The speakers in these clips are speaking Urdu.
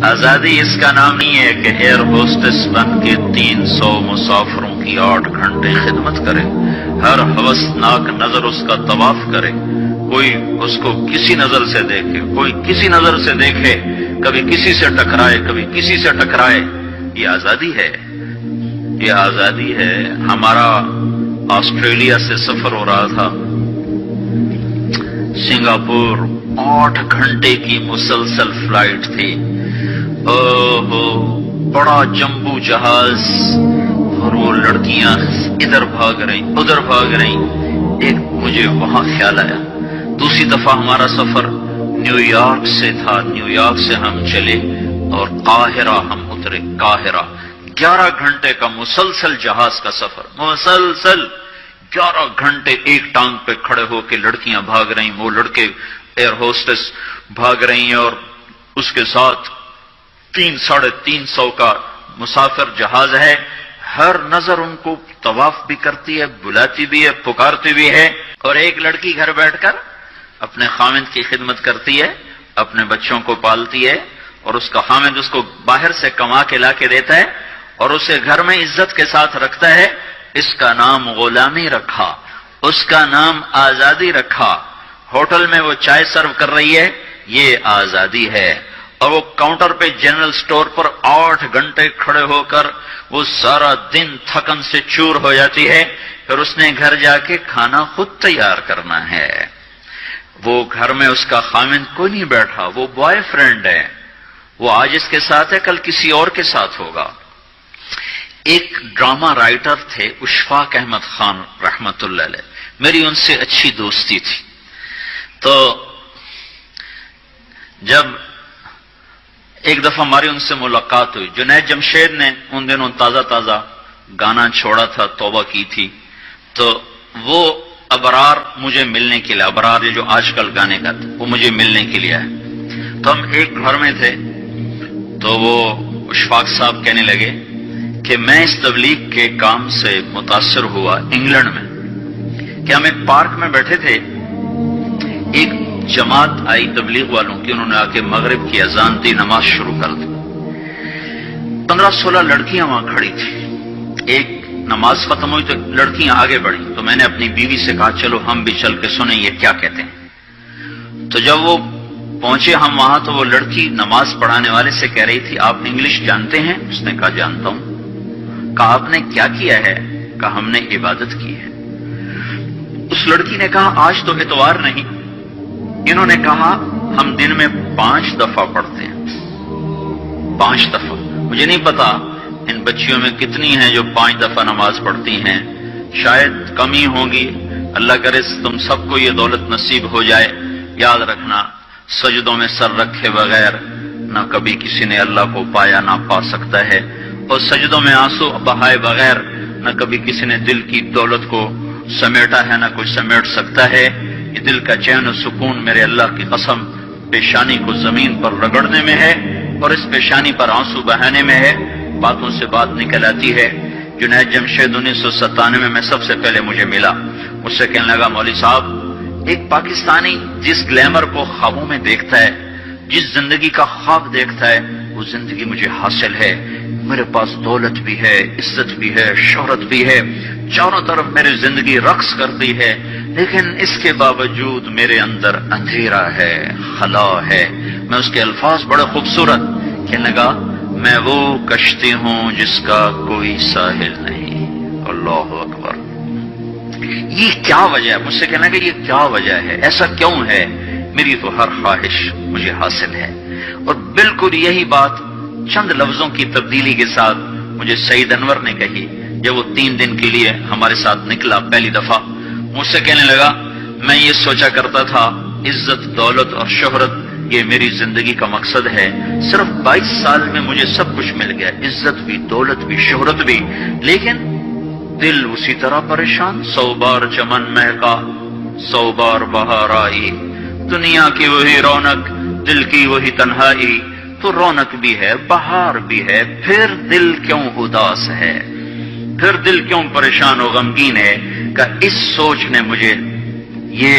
آزادی اس کا نام نہیں ہے کہ ایئر ہوسٹس بن کے 300 مسافروں کی 8 گھنٹے خدمت کرے، ہر ہوسناک نظر اس کا طواف کرے، کوئی اس کو کسی نظر سے دیکھے، کوئی کسی نظر سے دیکھے، کبھی کسی سے ٹکرائے، کبھی کسی سے ٹکرائے۔ یہ آزادی ہے، یہ آزادی ہے۔ ہمارا آسٹریلیا سے سفر ہو رہا تھا، سنگاپور 8 گھنٹے کی مسلسل فلائٹ تھی۔ بڑا جمبو جہاز، اور وہ لڑکیاں ادھر بھاگ رہی ادھر بھاگ رہی۔ ایک مجھے وہاں خیال آیا، دوسری دفعہ ہمارا سفر نیو یارک سے تھا، نیو یارک سے ہم چلے اور قاہرہ ہم اترے۔ قاہرہ 11 گھنٹے کا مسلسل جہاز کا سفر، مسلسل 11 گھنٹے ایک ٹانگ پہ کھڑے ہو کے لڑکیاں بھاگ رہی، وہ لڑکے ایئر ہوسٹس بھاگ رہی ہیں، اور اس کے ساتھ 300-350 کا مسافر جہاز ہے۔ ہر نظر ان کو طواف بھی کرتی ہے، بلاتی بھی ہے، پکارتی بھی ہے۔ اور ایک لڑکی گھر بیٹھ کر اپنے خامند کی خدمت کرتی ہے، اپنے بچوں کو پالتی ہے، اور اس کا خامند اس کو باہر سے کما کے لا کے دیتا ہے اور اسے گھر میں عزت کے ساتھ رکھتا ہے۔ اس کا نام غلامی رکھا، اس کا نام آزادی رکھا۔ ہوٹل میں وہ چائے سرو کر رہی ہے، یہ آزادی ہے۔ اور وہ کاؤنٹر پہ جنرل سٹور پر 8 گھنٹے کھڑے ہو کر وہ سارا دن تھکن سے چور ہو جاتی ہے، پھر اس نے گھر جا کے کھانا خود تیار کرنا ہے۔ وہ گھر میں اس کا خامند کوئی نہیں بیٹھا، وہ بوائے فرینڈ ہے، وہ آج اس کے ساتھ ہے، کل کسی اور کے ساتھ ہوگا۔ ایک ڈرامہ رائٹر تھے اشفاق احمد خان رحمت اللہ علیہ، میری ان سے اچھی دوستی تھی۔ تو جب ایک دفعہ ہماری ان سے ملاقات ہوئی، جنید جمشید نے ان دنوں تازہ گانا چھوڑا تھا، توبہ کی تھی، تو وہ ابرار مجھے ملنے کے لیے، ابرار یہ جو آج کل گانے کا تھا، وہ مجھے ملنے کے لیے آئے۔ تو ہم ایک گھر میں تھے، تو وہ اشفاق صاحب کہنے لگے کہ میں اس تبلیغ کے کام سے متاثر ہوا انگلینڈ میں، کہ ہم ایک پارک میں بیٹھے تھے، ایک جماعت آئی تبلیغ والوں کی، انہوں نے آ کے مغرب کی اذان دی، نماز شروع کر دی۔ 15-16 لڑکیاں وہاں کھڑی تھی۔ ایک نماز ختم ہوئی تو لڑکیاں آگے بڑھیں، تو میں نے اپنی بیوی سے کہا چلو ہم بھی چل کے سنیں یہ کیا کہتے ہیں۔ تو جب وہ پہنچے ہم وہاں، تو وہ لڑکی نماز پڑھانے والے سے کہہ رہی تھی آپ انگلش جانتے ہیں؟ اس نے کہا جانتا ہوں۔ کہا آپ نے کیا کیا ہے؟ کہا ہم نے عبادت کی ہے۔ اس لڑکی نے کہا آج تو اتوار نہیں۔ انہوں نے کہا ہم دن میں 5 دفعہ پڑھتے ہیں، 5 دفعہ۔ مجھے نہیں پتا ان بچیوں میں کتنی ہیں جو 5 دفعہ نماز پڑھتی ہیں، شاید کم ہی ہوں گی۔ اللہ کرے تم سب کو یہ دولت نصیب ہو جائے۔ یاد رکھنا، سجدوں میں سر رکھے بغیر نہ کبھی کسی نے اللہ کو پایا نہ پا سکتا ہے، اور سجدوں میں آنسو بہائے بغیر نہ کبھی کسی نے دل کی دولت کو سمیٹا ہے نہ کوئی سمیٹ سکتا ہے۔ یہ دل کا چین و سکون میرے اللہ کی قسم پیشانی کو زمین پر رگڑنے میں ہے، اور اس پیشانی پر آنسو بہانے میں ہے۔ باتوں سے بات نکل آتی ہے۔ جنید جمشید 1997 میں سب سے پہلے مجھے ملا، مجھ سے کہنے لگا مولوی صاحب ایک پاکستانی جس گلیمر کو خوابوں میں دیکھتا ہے، جس زندگی کا خواب دیکھتا ہے، وہ زندگی مجھے حاصل ہے۔ میرے پاس دولت بھی ہے، عزت بھی ہے، شہرت بھی ہے، چاروں طرف میری زندگی رقص کرتی ہے، لیکن اس کے باوجود میرے اندر اندھیرا ہے، خلا ہے۔ میں اس کے الفاظ بڑے خوبصورت، کہنے لگا میں وہ کشتی ہوں جس کا کوئی ساحل نہیں۔ اللہ اکبر! یہ کیا وجہ ہے؟ مجھ سے کہنا کہ یہ کیا وجہ ہے، ایسا کیوں ہے؟ میری تو ہر خواہش مجھے حاصل ہے۔ اور بالکل یہی بات چند لفظوں کی تبدیلی کے ساتھ مجھے سعید انور نے کہی جب وہ 3 دن کے لیے ہمارے ساتھ نکلا پہلی دفعہ۔ مجھ سے کہنے لگا میں یہ سوچا کرتا تھا عزت، دولت اور شہرت یہ میری زندگی کا مقصد ہے، صرف 22 سال میں مجھے سب کچھ مل گیا، عزت بھی، دولت بھی، شہرت بھی، لیکن دل اسی طرح پریشان۔ 100 بار چمن مہکا، 100 بار بہار آئی، دنیا کی وہی رونق، دل کی وہی تنہائی، تو رونق بھی ہے، بہار بھی ہے، پھر دل کیوں اداس ہے، پھر دل کیوں پریشان و غمگین ہے؟ کہ اس سوچ نے مجھے یہ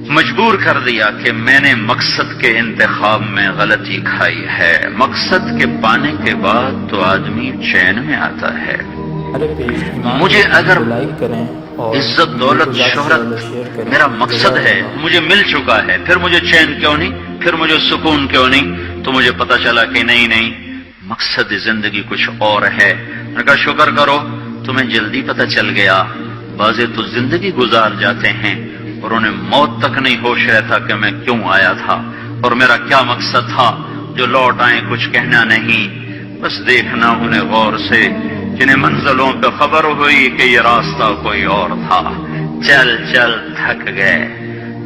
مجبور کر دیا کہ میں نے مقصد کے انتخاب میں غلطی کھائی ہے۔ مقصد کے پانے کے بعد تو آدمی چین میں آتا ہے۔ مجھے اگر عزت دولت شہرت میرا مقصد ہے، مجھے مل چکا ہے، پھر مجھے چین کیوں نہیں، پھر مجھے سکون کیوں نہیں؟ تو مجھے پتا چلا کہ نہیں، مقصد زندگی کچھ اور ہے۔ میں نے کہا شکر کرو تمہیں جلدی پتا چل گیا۔ بعضے تو زندگی گزار جاتے ہیں اور انہیں موت تک نہیں ہوش رہتا کہ میں کیوں آیا تھا اور میرا کیا مقصد تھا۔ جو لوٹ آئیں کچھ کہنا نہیں، بس دیکھنا انہیں غور سے، جنہیں منزلوں پہ خبر ہوئی کہ یہ راستہ کوئی اور تھا۔ چل چل تھک گئے،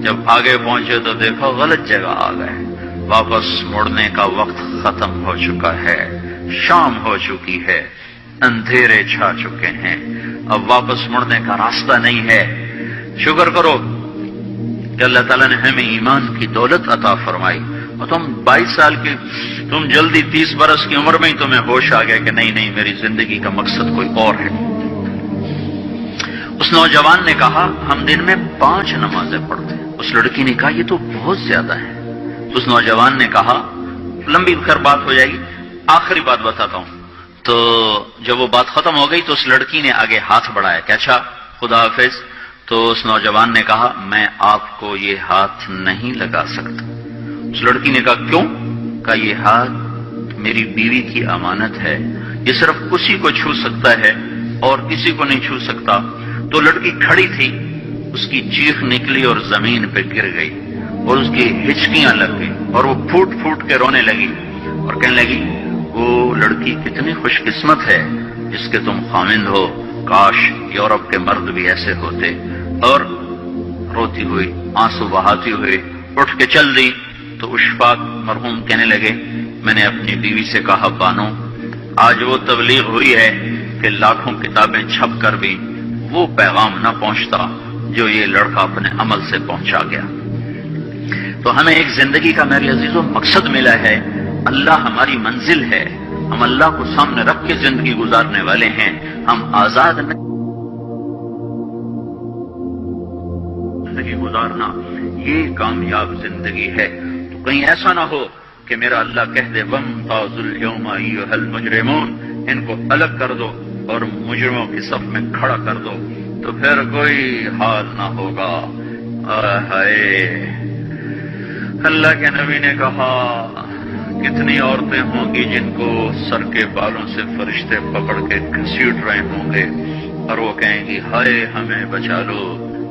جب آگے پہنچے تو دیکھو غلط جگہ آ گئے۔ واپس مڑنے کا وقت ختم ہو چکا ہے، شام ہو چکی ہے، اندھیرے چھا چکے ہیں، اب واپس مڑنے کا راستہ نہیں ہے۔ شکر کرو کہ اللہ تعالیٰ نے ہمیں ایمان کی دولت عطا فرمائی، اور تم 22 سال کی، تم جلدی 30 برس کی عمر میں ہی تمہیں ہوش آ گیا کہ نہیں میری زندگی کا مقصد کوئی اور ہے۔ اس نوجوان نے کہا ہم دن میں 5 نمازیں پڑھتے ہیں۔ اس لڑکی نے کہا یہ تو بہت زیادہ ہے۔ اس نوجوان نے کہا، لمبی خیر بات ہو جائے گی، آخری بات بتاتا ہوں۔ تو جب وہ بات ختم ہو گئی تو اس لڑکی نے آگے ہاتھ بڑھایا کہ اچھا خدا حافظ۔ تو اس نوجوان نے کہا میں آپ کو یہ ہاتھ نہیں لگا سکتا۔ اس لڑکی نے کہا کیوں؟ کہا یہ ہاتھ میری بیوی کی امانت ہے، یہ صرف اسی کو چھو سکتا ہے اور کسی کو نہیں چھو سکتا۔ تو لڑکی کھڑی تھی، اس کی چیخ نکلی اور زمین پہ گر گئی اور اس کی ہچکیاں لگ گئی اور وہ پھوٹ پھوٹ کے رونے لگی اور کہنے لگی وہ لڑکی کتنی خوش قسمت ہے جس کے تم خامند ہو، کاش یورپ کے مرد بھی ایسے ہوتے۔ اور روتی ہوئی آنسو بہاتی ہوئی اٹھ کے چل دی۔ تو اشفاق مرحوم کہنے لگے میں نے اپنی بیوی سے کہا بانو آج وہ تبلیغ ہوئی ہے کہ لاکھوں کتابیں چھپ کر بھی وہ پیغام نہ پہنچتا جو یہ لڑکا اپنے عمل سے پہنچا گیا۔ تو ہمیں ایک زندگی کا میرے عزیزوں مقصد ملا ہے، اللہ ہماری منزل ہے، ہم اللہ کو سامنے رکھ کے زندگی گزارنے والے ہیں، ہم آزاد نہیں زندگی گزارنا، یہ کامیاب زندگی ہے۔ تو کہیں ایسا نہ ہو کہ میرا اللہ کہہ دے وَامْتَازُوا الْيَوْمَ أَيُّهَا الْمُجْرِمُونَ، ان کو الگ کر دو اور مجرموں کی صف میں کھڑا کر دو، تو پھر کوئی حال نہ ہوگا۔ ہائے اللہ کے نبی نے کہا کتنی عورتیں ہوں گی جن کو سر کے بالوں سے فرشتے پکڑ کے گھسیٹ رہے ہوں گے اور وہ کہیں گی ہائے ہمیں بچا لو،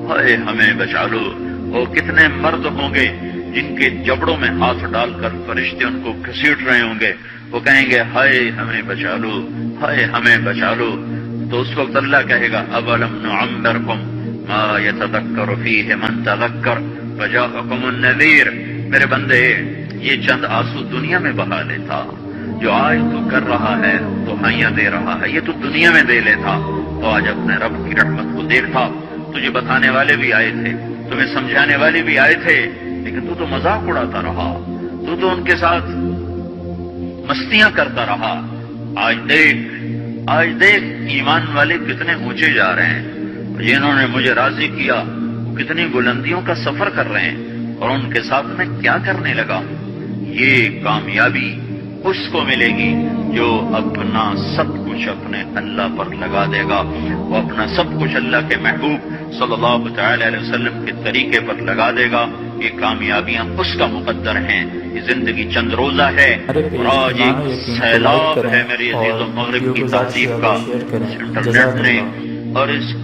ہائے ہمیں بچا لو۔ اور کتنے مرد ہوں گے جن کے جبڑوں میں ہاتھ ڈال کر فرشتے ان کو گھسیٹ رہے ہوں گے، وہ کہیں گے ہائے ہمیں بچا لو، ہائے ہمیں بچا لو۔ تو اس وقت اللہ کہے گا اولم نعمرکم ما یتذکر فیہ من تذکر وجاءکم النذیر، میرے بندے یہ چند آنسو دنیا میں بہا لیتا، جو آج تو کر رہا ہے تو ہائیاں دے رہا ہے، یہ تو دنیا میں دے لیتا، تو آج اپنے رب کی رحمت کو دیکھتا۔ تجھے بتانے والے بھی آئے تھے، تمہیں سمجھانے والے بھی آئے تھے، لیکن تو مذاق اڑاتا رہا، تو ان کے ساتھ مستیاں کرتا رہا۔ آج دیکھ ایمان والے کتنے اونچے جا رہے ہیں، جنہوں نے مجھے راضی کیا وہ کتنی بلندیوں کا سفر کر رہے ہیں، اور ان کے ساتھ میں کیا کرنے لگا۔ یہ کامیابی اس کو ملے گی جو اپنا سب کچھ اپنے اللہ پر لگا دے گا، وہ اپنا سب کچھ اللہ کے محبوب صلی اللہ تعالی علیہ وسلم کے طریقے پر لگا دے گا۔ یہ کامیابیاں اس کا مقدر ہیں۔ یہ زندگی چند روزہ ہے اور آج ایک سیلاب ہے میری عزیزوں مغرب کی تہذیب کا۔ انٹرنیٹ نے اور اس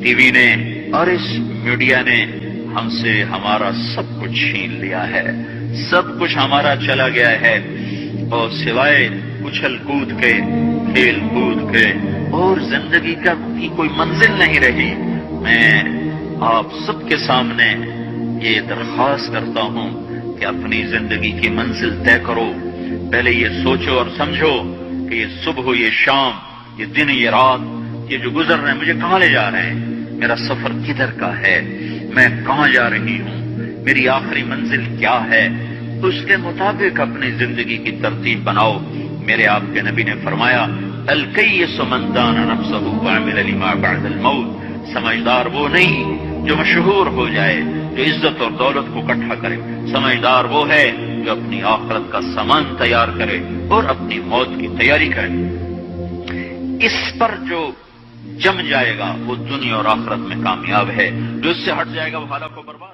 ٹی وی نے اور اس میڈیا نے ہم سے ہمارا سب کچھ چھین لیا ہے، سب کچھ ہمارا چلا گیا ہے، اور سوائے اچھل کود کے، کھیل کود کے اور زندگی کا کوئی منزل نہیں رہی۔ میں آپ سب کے سامنے یہ درخواست کرتا ہوں کہ اپنی زندگی کی منزل طے کرو۔ پہلے یہ سوچو اور سمجھو کہ یہ صبح یہ شام، یہ دن یہ رات، یہ جو گزر رہے ہیں مجھے کہاں لے جا رہے ہیں، میرا سفر کدھر کا ہے، میں کہاں جا رہی ہوں، میری آخری منزل کیا ہے، اس کے مطابق اپنی زندگی کی ترتیب بناؤ۔ میرے آپ کے نبی نے فرمایا الکیس من دان نفسہ وعمل لما بعد الموت، سمجھدار وہ نہیں جو مشہور ہو جائے جو عزت اور دولت کو اکٹھا کرے، سمجھدار وہ ہے جو اپنی آخرت کا سامان تیار کرے اور اپنی موت کی تیاری کرے۔ اس پر جو جم جائے گا وہ دنیا اور آخرت میں کامیاب ہے، جو اس سے ہٹ جائے گا وہ ہلاک و برباد۔